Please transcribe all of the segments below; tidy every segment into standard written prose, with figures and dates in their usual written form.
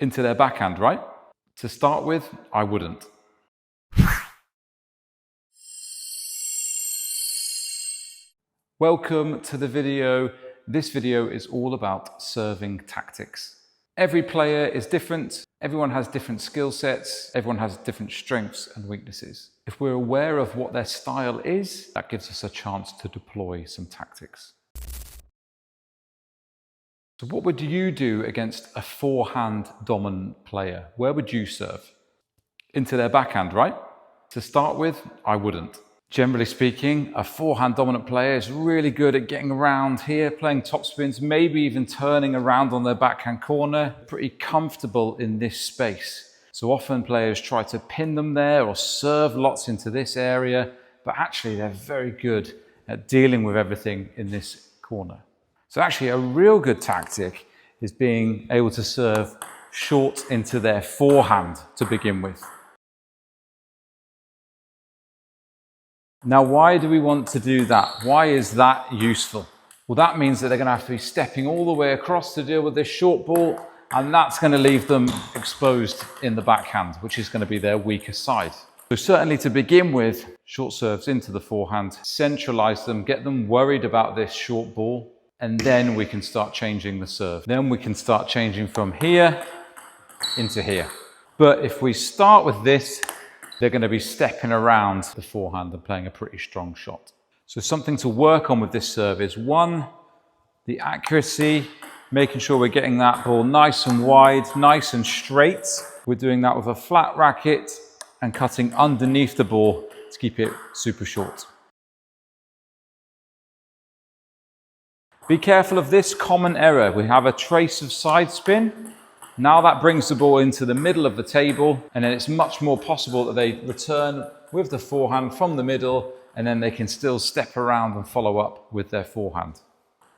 into their backhand, right? To start with, I wouldn't. Welcome to the video. This video is all about serving tactics. Every player is different. Everyone has different skill sets. Everyone has different strengths and weaknesses. If we're aware of what their style is, that gives us a chance to deploy some tactics. So what would you do against a forehand dominant player? Where would you serve? Into their backhand, right? To start with, I wouldn't. Generally speaking, a forehand dominant player is really good at getting around here, playing topspins, maybe even turning around on their backhand corner, pretty comfortable in this space. So often players try to pin them there or serve lots into this area, but actually they're very good at dealing with everything in this corner. So actually a real good tactic is being able to serve short into their forehand to begin with. Now, why do we want to do that? Why is that useful? Well, that means that they're going to have to be stepping all the way across to deal with this short ball, and that's going to leave them exposed in the backhand, which is going to be their weaker side. So certainly to begin with, short serves into the forehand, centralize them, get them worried about this short ball, and then we can start changing the serve. Then we can start changing from here into here. But if we start with this, they're going to be stepping around the forehand and playing a pretty strong shot. So something to work on with this serve is one, the accuracy, making sure we're getting that ball nice and wide, nice and straight. We're doing that with a flat racket and cutting underneath the ball to keep it super short. Be careful of this common error. We have a trace of side spin. Now that brings the ball into the middle of the table, and then it's much more possible that they return with the forehand from the middle, and then they can still step around and follow up with their forehand.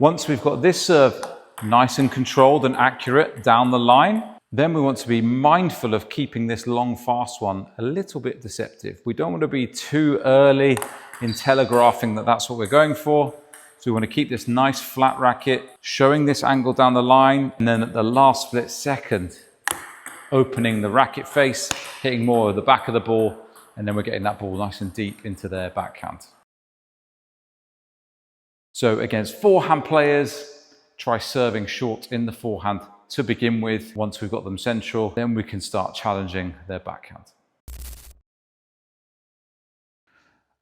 Once we've got this serve nice and controlled and accurate down the line, then we want to be mindful of keeping this long, fast one a little bit deceptive. We don't want to be too early in telegraphing that that's what we're going for. So we want to keep this nice flat racket, showing this angle down the line, and then at the last split second, opening the racket face, hitting more of the back of the ball, and then we're getting that ball nice and deep into their backhand. So against forehand players, try serving short in the forehand to begin with. Once we've got them central, then we can start challenging their backhand.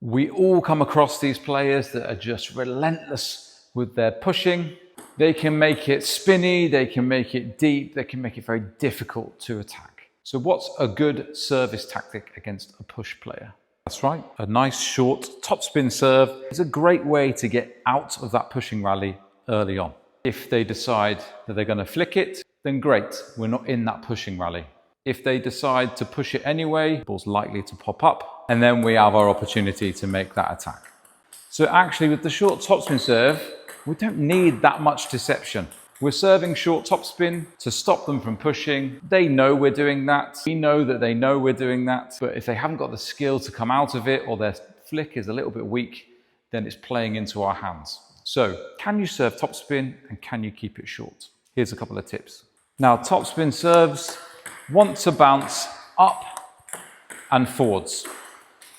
We all come across these players that are just relentless with their pushing. They can make it spinny, they can make it deep, they can make it very difficult to attack. So what's a good service tactic against a push player? That's right, a nice short topspin serve is a great way to get out of that pushing rally early on. If they decide that they're going to flick it, then great, we're not in that pushing rally. If they decide to push it anyway, the ball's likely to pop up, and then we have our opportunity to make that attack. So actually with the short topspin serve, we don't need that much deception. We're serving short topspin to stop them from pushing. They know we're doing that. We know that they know we're doing that. But if they haven't got the skill to come out of it, or their flick is a little bit weak, then it's playing into our hands. So can you serve topspin and can you keep it short? Here's a couple of tips. Now topspin serves want to bounce up and forwards.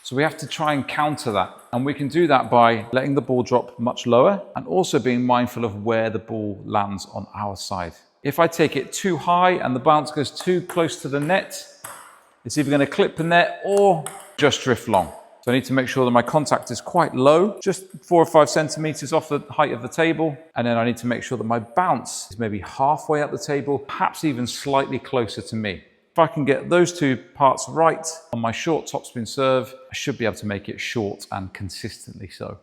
So we have to try and counter that. And we can do that by letting the ball drop much lower and also being mindful of where the ball lands on our side. If I take it too high and the bounce goes too close to the net, it's either going to clip the net or just drift long. So I need to make sure that my contact is quite low, just 4 or 5 centimeters off the height of the table. And then I need to make sure that my bounce is maybe halfway up the table, perhaps even slightly closer to me. If I can get those two parts right on my short topspin serve, I should be able to make it short and consistently so.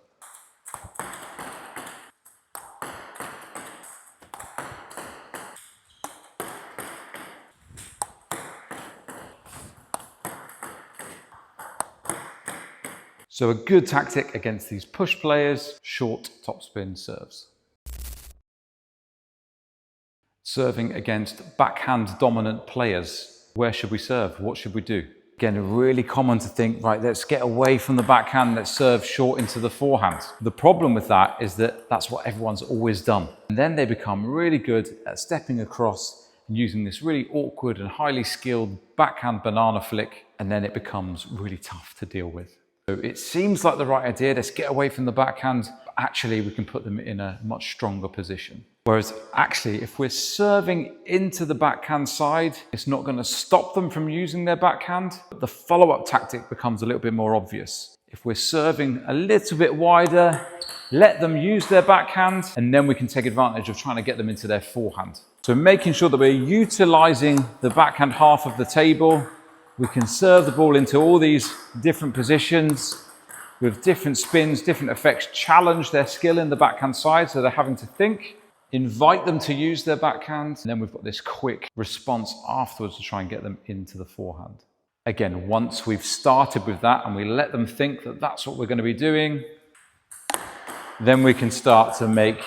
So a good tactic against these push players, short topspin serves. Serving against backhand dominant players. Where should we serve? What should we do? Again, really common to think, right, let's get away from the backhand, let's serve short into the forehand. The problem with that is that that's what everyone's always done. And then they become really good at stepping across using this really awkward and highly skilled backhand banana flick, and then it becomes really tough to deal with. So it seems like the right idea, let's get away from the backhand, but actually we can put them in a much stronger position. Whereas actually, if we're serving into the backhand side, it's not going to stop them from using their backhand, but the follow-up tactic becomes a little bit more obvious. If we're serving a little bit wider, let them use their backhand, and then we can take advantage of trying to get them into their forehand. So making sure that we're utilizing the backhand half of the table, we can serve the ball into all these different positions with different spins, different effects, challenge their skill in the backhand side so they're having to think, invite them to use their backhand, and then we've got this quick response afterwards to try and get them into the forehand. Again, once we've started with that and we let them think that that's what we're going to be doing, then we can start to make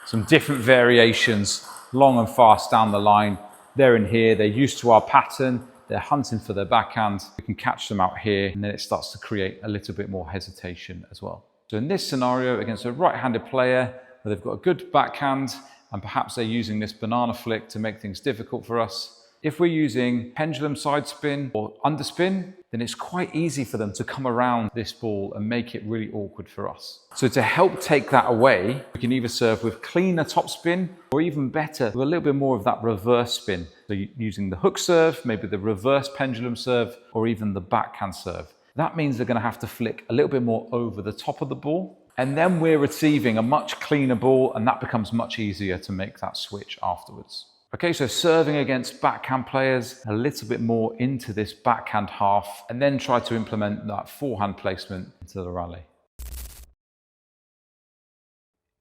some different variations, long and fast down the line. They're in here, they're used to our pattern, they're hunting for their backhand. We can catch them out here, and then it starts to create a little bit more hesitation as well. So in this scenario, against a right-handed player, where they've got a good backhand, and perhaps they're using this banana flick to make things difficult for us, if we're using pendulum side spin or underspin, then it's quite easy for them to come around this ball and make it really awkward for us. So to help take that away, we can either serve with cleaner topspin, or even better, with a little bit more of that reverse spin. So using the hook serve, maybe the reverse pendulum serve, or even the backhand serve. That means they're going to have to flick a little bit more over the top of the ball, and then we're receiving a much cleaner ball, and that becomes much easier to make that switch afterwards. Okay, so serving against backhand players, a little bit more into this backhand half, and then try to implement that forehand placement into the rally.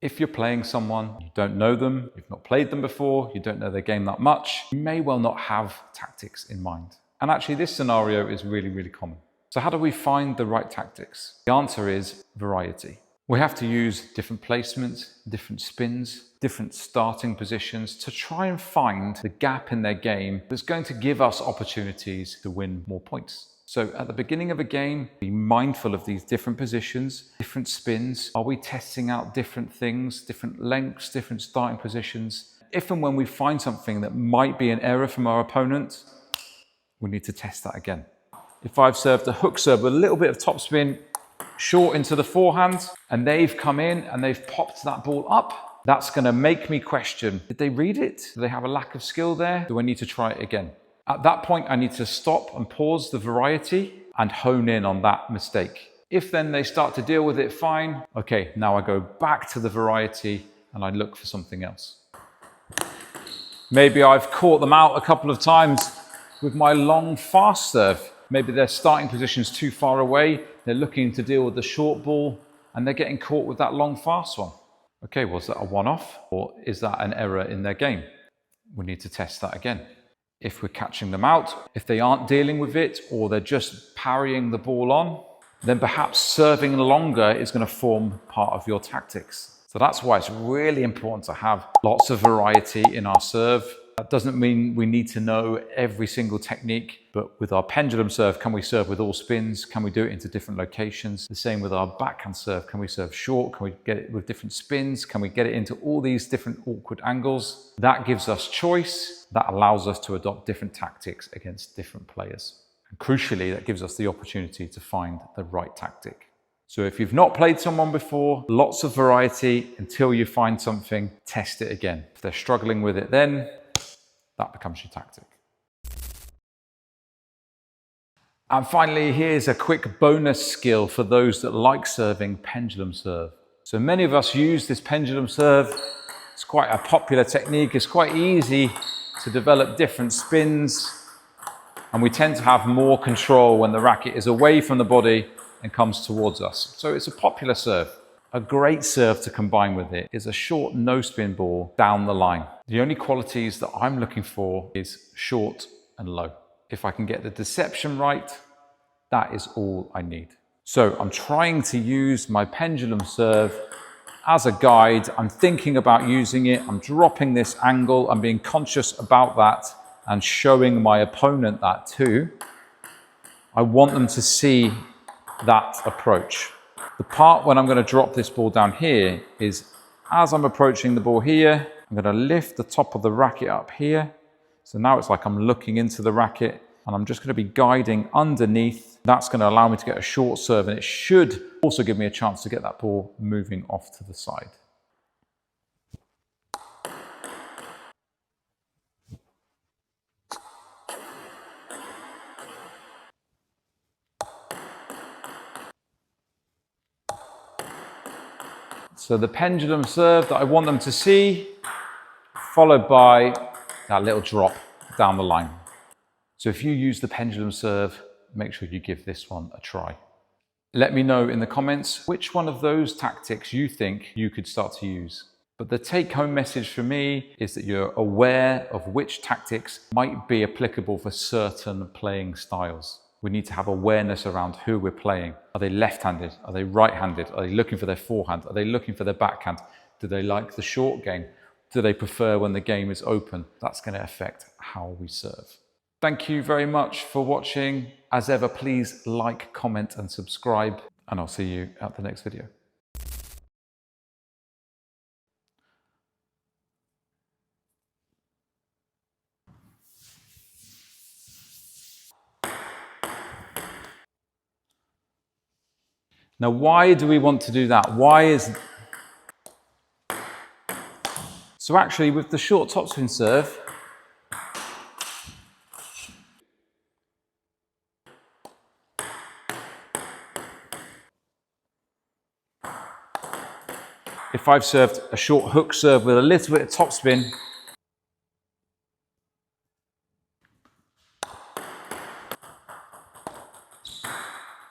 If you're playing someone, you don't know them, you've not played them before, you don't know their game that much, you may well not have tactics in mind. And actually this scenario is really, really common. So how do we find the right tactics? The answer is variety. We have to use different placements, different spins, different starting positions to try and find the gap in their game that's going to give us opportunities to win more points. So at the beginning of a game, be mindful of these different positions, different spins. Are we testing out different things, different lengths, different starting positions? If and when we find something that might be an error from our opponent, we need to test that again. If I've served a hook serve with a little bit of topspin, short into the forehand, and they've come in and they've popped that ball up, that's going to make me question, did they read it? Do they have a lack of skill there? Do I need to try it again? At that point, I need to stop and pause the variety and hone in on that mistake. If then they start to deal with it fine, okay, now I go back to the variety and I look for something else. Maybe I've caught them out a couple of times with my long fast serve. Maybe their starting position's too far away, they're looking to deal with the short ball, and they're getting caught with that long fast one. Okay, was that a one-off, or is that an error in their game? We need to test that again. If we're catching them out, if they aren't dealing with it, or they're just parrying the ball on, then perhaps serving longer is going to form part of your tactics. So that's why it's really important to have lots of variety in our serve. That doesn't mean we need to know every single technique, but with our pendulum serve, can we serve with all spins? Can we do it into different locations? The same with our backhand serve. Can we serve short? Can we get it with different spins? Can we get it into all these different awkward angles? That gives us choice. That allows us to adopt different tactics against different players. And crucially, that gives us the opportunity to find the right tactic. So if you've not played someone before, lots of variety until you find something, test it again. If they're struggling with it then, that becomes your tactic. And finally, here's a quick bonus skill for those that like serving pendulum serve. So many of us use this pendulum serve. It's quite a popular technique. It's quite easy to develop different spins. And we tend to have more control when the racket is away from the body and comes towards us. So it's a popular serve. A great serve to combine with it is a short no-spin ball down the line. The only qualities that I'm looking for is short and low. If I can get the deception right, that is all I need. So I'm trying to use my pendulum serve as a guide. I'm thinking about using it. I'm dropping this angle. I'm being conscious about that and showing my opponent that too. I want them to see that approach. The part when I'm going to drop this ball down here is as I'm approaching the ball here, I'm going to lift the top of the racket up here. So now it's like I'm looking into the racket and I'm just going to be guiding underneath. That's going to allow me to get a short serve, and it should also give me a chance to get that ball moving off to the side. So the pendulum serve that I want them to see, followed by that little drop down the line. So if you use the pendulum serve, make sure you give this one a try. Let me know in the comments which one of those tactics you think you could start to use. But the take-home message for me is that you're aware of which tactics might be applicable for certain playing styles. We need to have awareness around who we're playing. Are they left-handed? Are they right-handed? Are they looking for their forehand? Are they looking for their backhand? Do they like the short game? Do they prefer when the game is open? That's going to affect how we serve. Thank you very much for watching. As ever, please like, comment, and subscribe, and I'll see you at the next video. Now, why do we want to do that? So actually, with the short topspin serve, if I've served a short hook serve with a little bit of topspin,